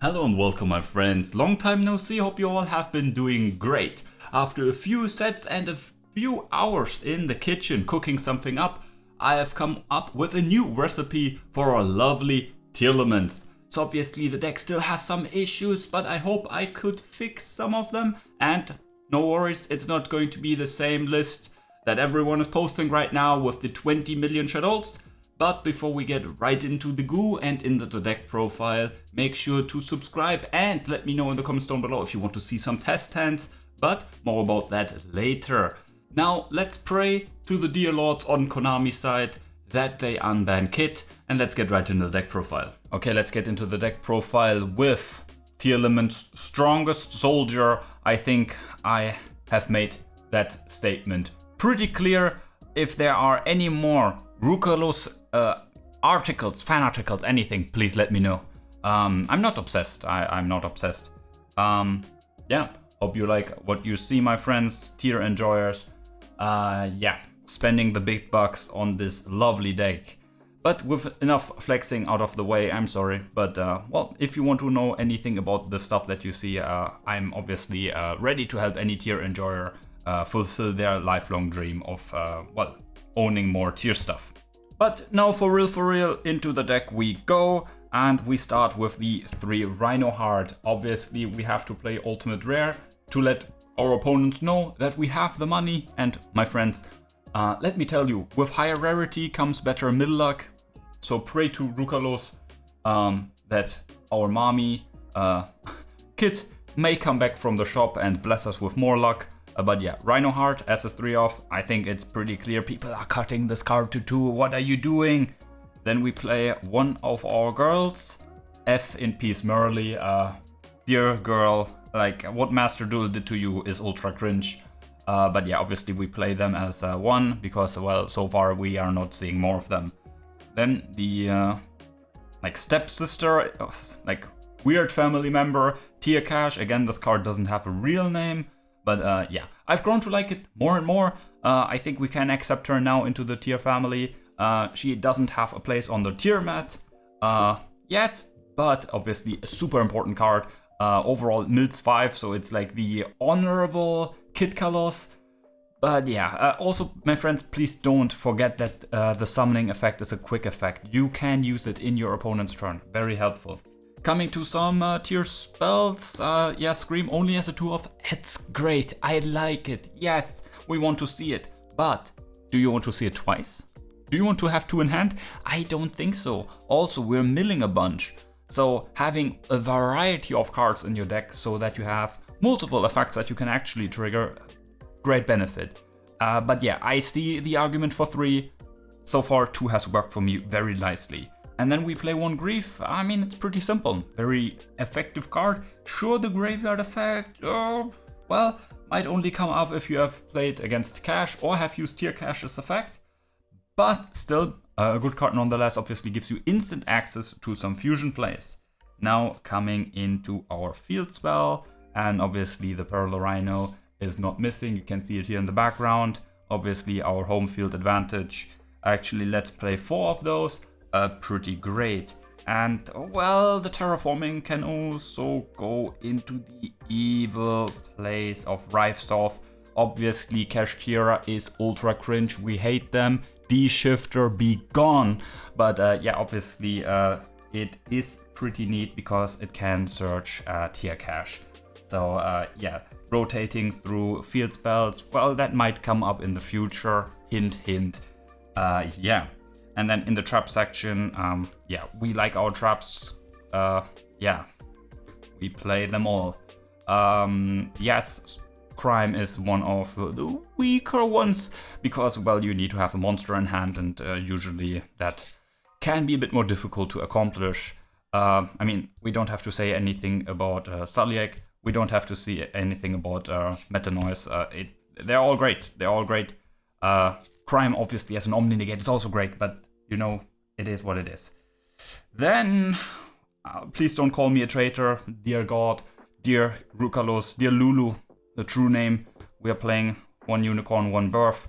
Hello and welcome my friends, long time no see, hope you all have been doing great. After a few sets and a few hours in the kitchen cooking something up, I have come up with a new recipe for our lovely Tearlaments. So obviously the deck still has some issues, but I hope I could fix some of them, and no worries, it's not going to be the same list that everyone is posting right now with the 20 million Shaddolls. But before we get right into the goo and into the deck profile, make sure to subscribe and let me know in the comments down below if you want to see some test hands, but more about that later. Now let's pray to the dear lords on Konami's side that they unban Kit, and let's get right into the deck profile. Okay, let's get into the deck profile with Tearlaments' strongest soldier. I think I have made that statement pretty clear. If there are any more Rukalos articles, fan articles, anything, please let me know. I'm not obsessed. I'm not obsessed. Yeah, hope you like what you see, my friends, tier enjoyers. Yeah, spending the big bucks on this lovely deck. But with enough flexing out of the way, I'm sorry. But, well, if you want to know anything about the stuff that you see, I'm obviously ready to help any tier enjoyer fulfill their lifelong dream of, well, owning more tier stuff. But now for real, into the deck we go. And we start with the 3 Reinoheart. Obviously, we have to play Ultimate Rare to let our opponents know that we have the money. And my friends, let me tell you, with higher rarity comes better middle luck. So pray to Rukalos that our mommy Kit may come back from the shop and bless us with more luck. But yeah, Reinoheart as a 3-off, I think it's pretty clear. People are cutting this card to 2. What are you doing? Then we play one of our girls. F in peace, Merrli. Dear girl, like what Master Duel did to you is ultra cringe. But yeah, obviously we play them as 1 because, well, so far we are not seeing more of them. Then the like stepsister, like weird family member, Tier Cash. Again, this card doesn't have a real name. But yeah, I've grown to like it more and more. I think we can accept her now into the tier family. She doesn't have a place on the tier mat yet, but obviously a super important card. Overall, Mills 5, so it's like the honorable Kit Kalos. But yeah, also, my friends, please don't forget that the summoning effect is a quick effect. You can use it in your opponent's turn. Very helpful. Coming to some tier spells, yeah, Scream only has a 2-off. It's great, I like it, yes, we want to see it. But, do you want to see it twice? Do you want to have 2 in hand? I don't think so. Also, we're milling a bunch. So, having a variety of cards in your deck so that you have multiple effects that you can actually trigger, great benefit. But yeah, I see the argument for 3. So far, 2 has worked for me very nicely. And then we play 1 Grief. I mean, it's pretty simple. Very effective card. Sure, the graveyard effect, well, might only come up if you have played against Cash or have used Tier Cash's effect. But still, a good card nonetheless. Obviously gives you instant access to some fusion plays. Now coming into our field spell. And obviously the Parallel Rhino is not missing. You can see it here in the background. Obviously our home field advantage. Actually, let's play 4 of those. Pretty great. And well, the terraforming can also go into the evil place of Rifestov. Obviously Kashtira is ultra cringe, we hate them. D-Shifter, be gone. But yeah, obviously it is pretty neat because it can search tier cache. So yeah, rotating through field spells, well, that might come up in the future, hint hint. Yeah. And then in the trap section, yeah, we like our traps. Yeah, we play them all. Yes, crime is one of the weaker ones because, well, you need to have a monster in hand, and usually that can be a bit more difficult to accomplish. I mean, we don't have to say anything about Saliek. We don't have to see anything about Metanoise. They're all great. They're all great. Crime, obviously, as an Omni Negate is also great, but you know, it is what it is. Then, please don't call me a traitor, dear God, dear Rukalos, dear Lulu, the true name. We are playing 1 Unicorn, 1 Birth.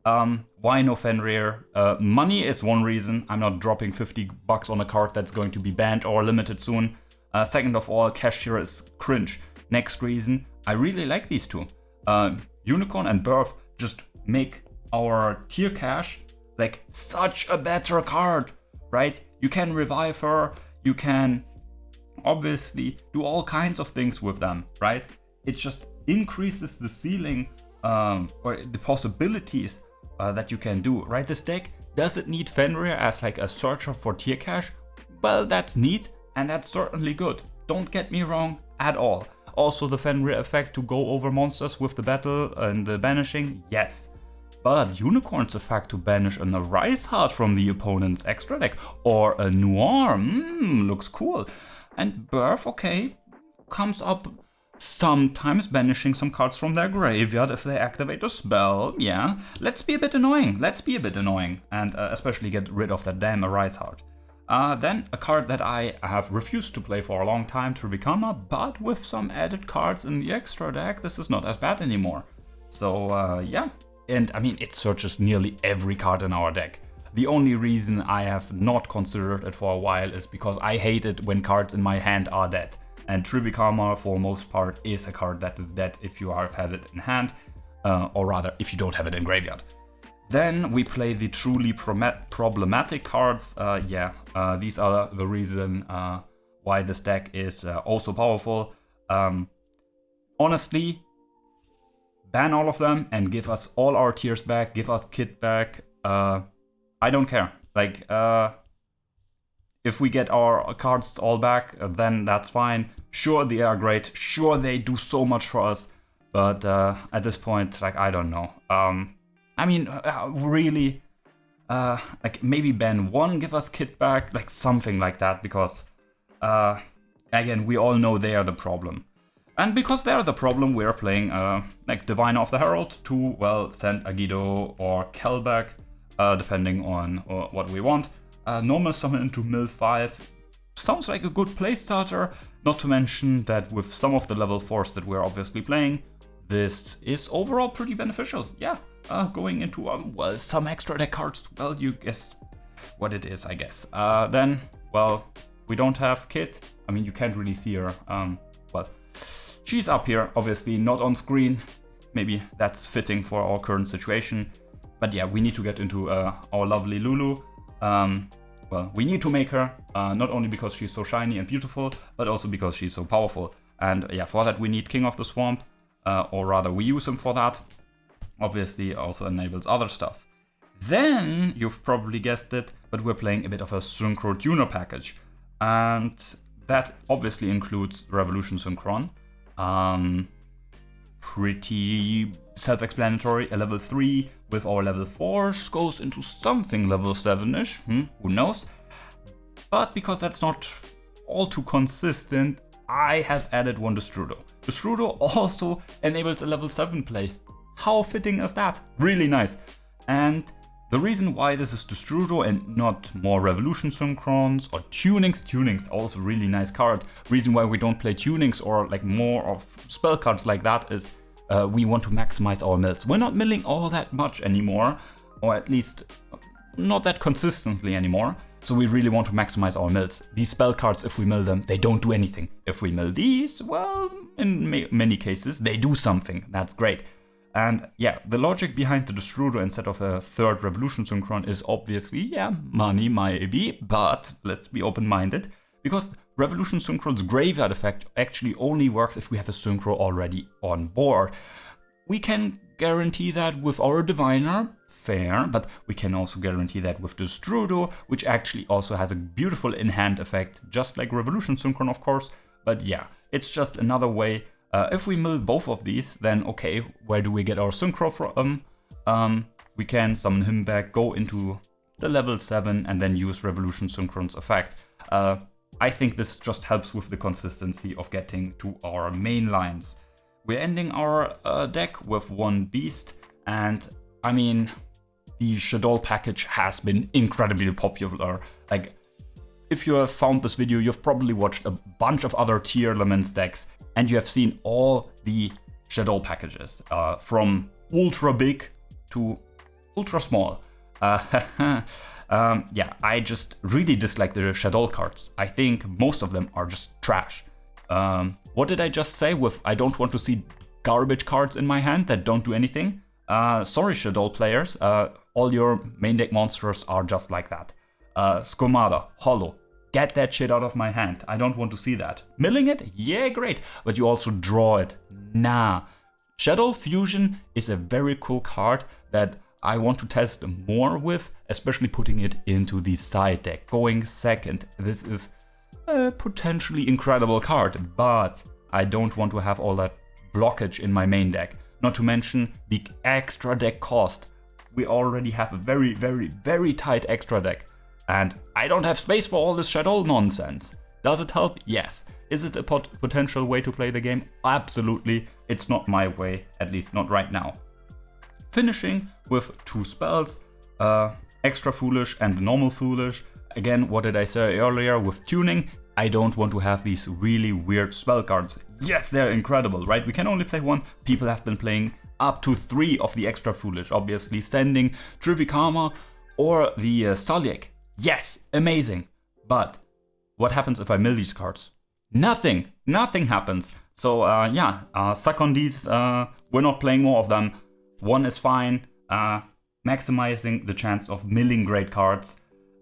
Why no Fenrir? Money is one reason. I'm not dropping $50 on a card that's going to be banned or limited soon. Second of all, Kashtira is cringe. Next reason, I really like these two. Unicorn and Birth just make our tier cache like such a better card, right? You can revive her, you can obviously do all kinds of things with them, right? It just increases the ceiling or the possibilities that you can do, right? This deck, does it need Fenrir as like a searcher for tier cache? Well, that's neat, and that's certainly good. Don't get me wrong at all. Also the Fenrir effect to go over monsters with the battle and the banishing, yes. But Unicorn's effect to banish a Reinoheart from the opponent's extra deck or a Noir, looks cool. And Birth, okay, comes up sometimes banishing some cards from their graveyard if they activate a spell, yeah. Let's be a bit annoying, and especially get rid of that damn Reinoheart. Then a card that I have refused to play for a long time, Tribicama, but with some added cards in the extra deck, this is not as bad anymore. So yeah, and I mean, it searches nearly every card in our deck. The only reason I have not considered it for a while is because I hate it when cards in my hand are dead. And Tribicama, for most part, is a card that is dead if you have had it in hand, or rather, if you don't have it in graveyard. Then we play the truly problematic cards. These are the reason why this deck is also powerful. Honestly, ban all of them and give us all our tiers back, give us Kit back. I don't care. Like, if we get our cards all back, then that's fine. Sure, they are great. Sure, they do so much for us. But at this point, like, I don't know. I mean, really, like, maybe ban one, give us Kit back, like something like that, because, again, we all know they are the problem. And because they are the problem, we are playing, like, Diviner of the Herald to, well, send Agido or Kelbek, depending on what we want. Normal summon into Mill 5 sounds like a good play starter, not to mention that with some of the level 4s that we're obviously playing, this is overall pretty beneficial, yeah. Going into, well, some extra deck cards, well, you guess what it is, I guess. Then, well, we don't have Kit. I mean, you can't really see her, well, she's up here, obviously, not on screen. Maybe that's fitting for our current situation. But yeah, we need to get into our lovely Lulu. Well, we need to make her, not only because she's so shiny and beautiful, but also because she's so powerful. And yeah, for that we need King of the Swamp, or rather we use him for that. Obviously also enables other stuff. Then, you've probably guessed it, but we're playing a bit of a Synchro Tuner package. And that obviously includes Revolution Synchron. Pretty self-explanatory, a level 3 with our level 4s goes into something level 7-ish, who knows. But because that's not all too consistent, I have added one Destrudo. Destrudo also enables a level 7 play. How fitting is that? Really nice. And the reason why this is Destrudo and not more Revolution Synchrons or Tunings also really nice card. Reason why we don't play Tunings or like more of spell cards like that is we want to maximize our mills. We're not milling all that much anymore, or at least not that consistently anymore. So we really want to maximize our mills. These spell cards, if we mill them, they don't do anything. If we mill these, well, in many cases, they do something. That's great. And yeah, the logic behind the Destrudo instead of a third Revolution Synchron is obviously, yeah, money maybe, but let's be open-minded, because Revolution Synchron's graveyard effect actually only works if we have a Synchro already on board. We can guarantee that with our Diviner, fair, but we can also guarantee that with Destrudo, which actually also has a beautiful in-hand effect, just like Revolution Synchron, of course. But yeah, it's just another way. If we mill both of these, then okay, where do we get our Synchro from? We can summon him back, go into the level 7, and then use Revolution Synchron's effect. I think this just helps with the consistency of getting to our main lines. We're ending our deck with one beast, and I mean, the Shaddolls package has been incredibly popular. Like, if you have found this video, you've probably watched a bunch of other Tearlaments decks, and you have seen all the Shaddolls packages, from ultra big to ultra small. Yeah, I just really dislike the Shadoll cards. I think most of them are just trash. What did I just say with I don't want to see garbage cards in my hand that don't do anything? Sorry, Shadoll players. All your main deck monsters are just like that. Skomada, Hollow. Get that shit out of my hand. I don't want to see that. Milling it? Yeah, great. But you also draw it. Nah. Shadow Fusion is a very cool card that I want to test more with, especially putting it into the side deck. Going second. This is a potentially incredible card, but I don't want to have all that blockage in my main deck. Not to mention the extra deck cost. We already have a very, very, very tight extra deck. And I don't have space for all this Shadow nonsense. Does it help? Yes. Is it a potential way to play the game? Absolutely. It's not my way, at least not right now. Finishing with 2 spells, Extra Foolish and Normal Foolish. Again, what did I say earlier with tuning? I don't want to have these really weird spell cards. Yes, they're incredible, right? We can only play 1. People have been playing up to 3 of the Extra Foolish. Obviously, sending Trivikama or the Soliek. Yes, amazing. But what happens if I mill these cards? Nothing happens. So yeah, suck on these. We're not playing more of them. 1 is fine. Maximizing the chance of milling great cards.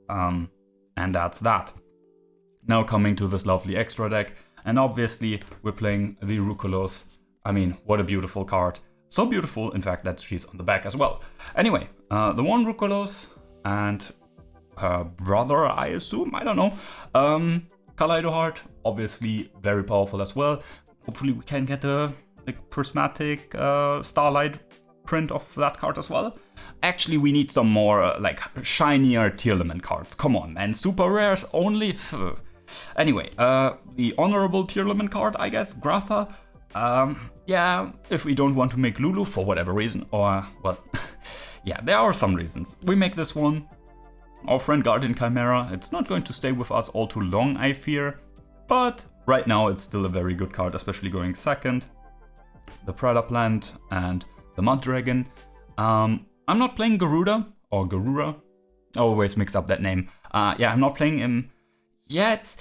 And that's that. Now coming to this lovely extra deck. And obviously we're playing the Rukolos. I mean, what a beautiful card. So beautiful, in fact, that she's on the back as well. Anyway, the 1 Rukolos and her brother, I assume, I don't know. Kaleidoheart, obviously very powerful as well. Hopefully we can get a prismatic starlight print of that card as well. Actually, we need some more shinier Tearlament cards. Come on, man. Super rares only. Anyway, the honorable Tearlament card, I guess, Grapha. Yeah, if we don't want to make Lulu for whatever reason, or, well, yeah, there are some reasons. We make this one. Our friend Guardian Chimera, it's not going to stay with us all too long, I fear. But right now it's still a very good card, especially going second. The Predator Plant and the Mud Dragon. I'm not playing Garuda, or Garura. I always mix up that name. Yeah, I'm not playing him yet.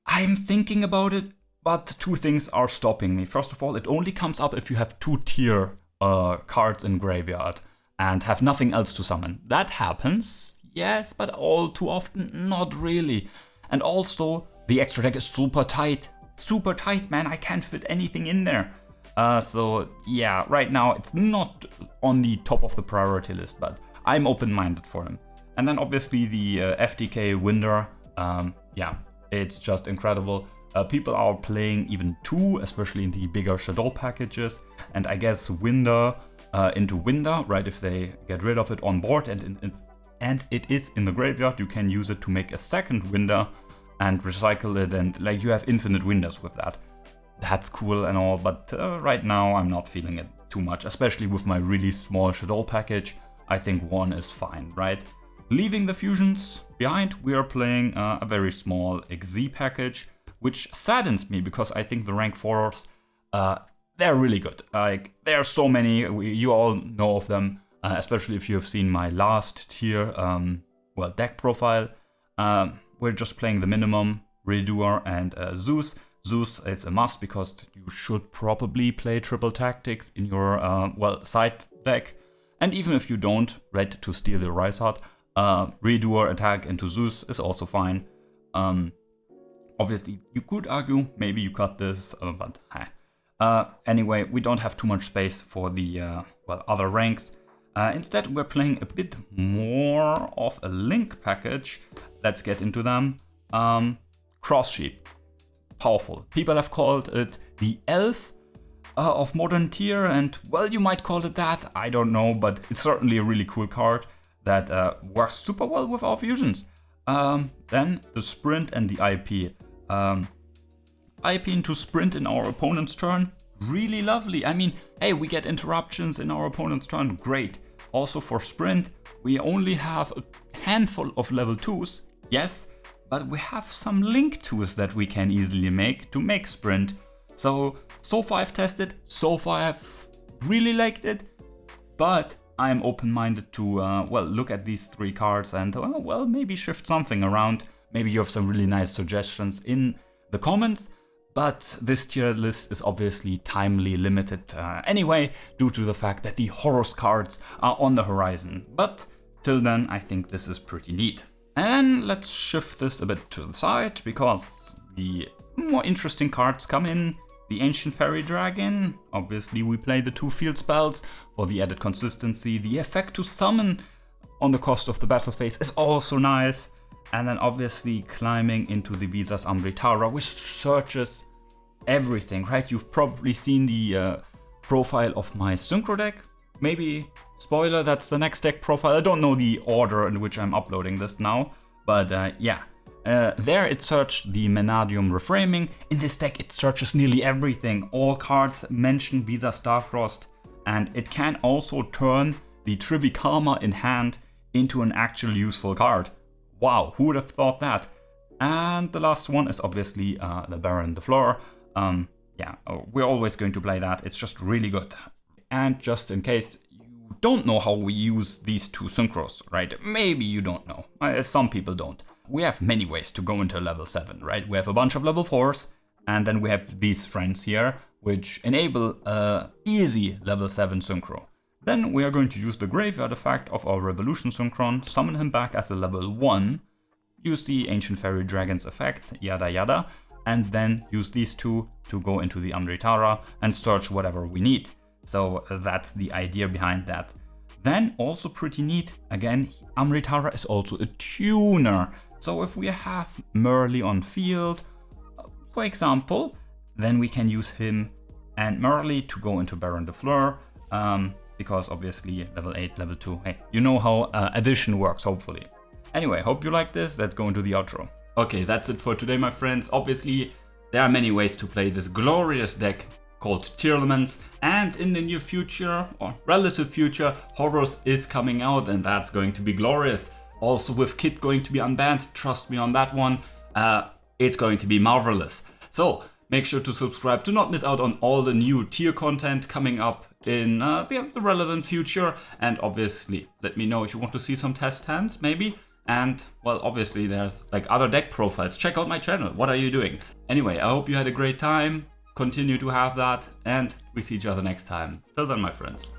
I'm thinking about it, but 2 things are stopping me. First of all, it only comes up if you have 2 tier cards in graveyard and have nothing else to summon. That happens. Yes, but all too often, not really. And also, the extra deck is super tight. Super tight, man. I can't fit anything in there. So, yeah, right now it's not on the top of the priority list, but I'm open-minded for him. And then obviously the FTK Winder. Yeah, it's just incredible. People are playing even 2, especially in the bigger Shadow packages. And I guess Winder into Winder, right? If they get rid of it on board and it is in the graveyard, you can use it to make a second Winder and recycle it, and you have infinite Winders with that. That's cool and all, but right now I'm not feeling it too much, especially with my really small Shadow package. I think 1 is fine, right? Leaving the fusions behind, we are playing a very small XZ package, which saddens me because I think the rank 4s, they're really good. There are so many, you all know of them. Especially if you have seen my last tier, deck profile. We're just playing the minimum, Redoer and Zeus. Zeus is a must because you should probably play triple tactics in your, side deck. And even if you don't, red to steal the Reinoheart, Redoer attack into Zeus is also fine. Obviously, you could argue, maybe you cut this, but anyway, we don't have too much space for the, other ranks. Instead, we're playing a bit more of a link package. Let's get into them. Cross Sheep. Powerful. People have called it the elf of modern tier, and well, you might call it that. I don't know, but it's certainly a really cool card that works super well with our fusions. Then the sprint and the IP. IP into sprint in our opponent's turn. Really lovely. I mean, hey, we get interruptions in our opponent's turn. Great. Also for sprint, we only have a handful of level 2s. Yes, but we have some link 2s that we can easily make to make sprint. So far I've tested. So far I've really liked it. But I'm open-minded to, well, look at these 3 cards and, well, maybe shift something around. Maybe you have some really nice suggestions in the comments. But this tier list is obviously timely limited anyway, due to the fact that the Horus cards are on the horizon. But till then, I think this is pretty neat. And let's shift this a bit to the side, because the more interesting cards come in. The Ancient Fairy Dragon, obviously we play the 2 field spells for the added consistency. The effect to summon on the cost of the battle phase is also nice. And then obviously climbing into the Visas Amritara, which searches everything, right? You've probably seen the profile of my Synchro deck. Maybe, spoiler, that's the next deck profile. I don't know the order in which I'm uploading this now, but yeah. There it searched the Menadium Reframing. In this deck it searches nearly everything. All cards mention Visa Starfrost, and it can also turn the Trivikarma in hand into an actual useful card. Wow, who would have thought that? And the last one is obviously the Baron de Fleur. Yeah, we're always going to play that. It's just really good. And just in case you don't know how we use these 2 Synchros, right? Maybe you don't know. Some people don't. We have many ways to go into level 7, right? We have a bunch of level 4s, and then we have these friends here, which enable easy level 7 Synchro. Then we are going to use the Graveyard effect of our Revolution Synchron, summon him back as a level 1, use the Ancient Fairy Dragon's effect, yada yada, and then use these 2 to go into the Amritara and search whatever we need. So that's the idea behind that. Then also pretty neat, again, Amritara is also a tuner. So if we have Merrli on field, for example, then we can use him and Merrli to go into Baron de Fleur, because obviously level 8, level 2, hey, you know how addition works, hopefully. Anyway, hope you like this, let's go into the outro. Okay, that's it for today, my friends. Obviously, there are many ways to play this glorious deck called Tearlaments, and in the near future, or relative future, Horus is coming out, and that's going to be glorious. Also with Kit going to be unbanned, trust me on that one, it's going to be marvelous. So make sure to subscribe to not miss out on all the new tier content coming up in the relevant future. And obviously let me know if you want to see some test hands maybe. And well, obviously there's like other deck profiles. Check out my channel. What are you doing? Anyway, I hope you had a great time. Continue to have that, and we see each other next time. Till then, my friends.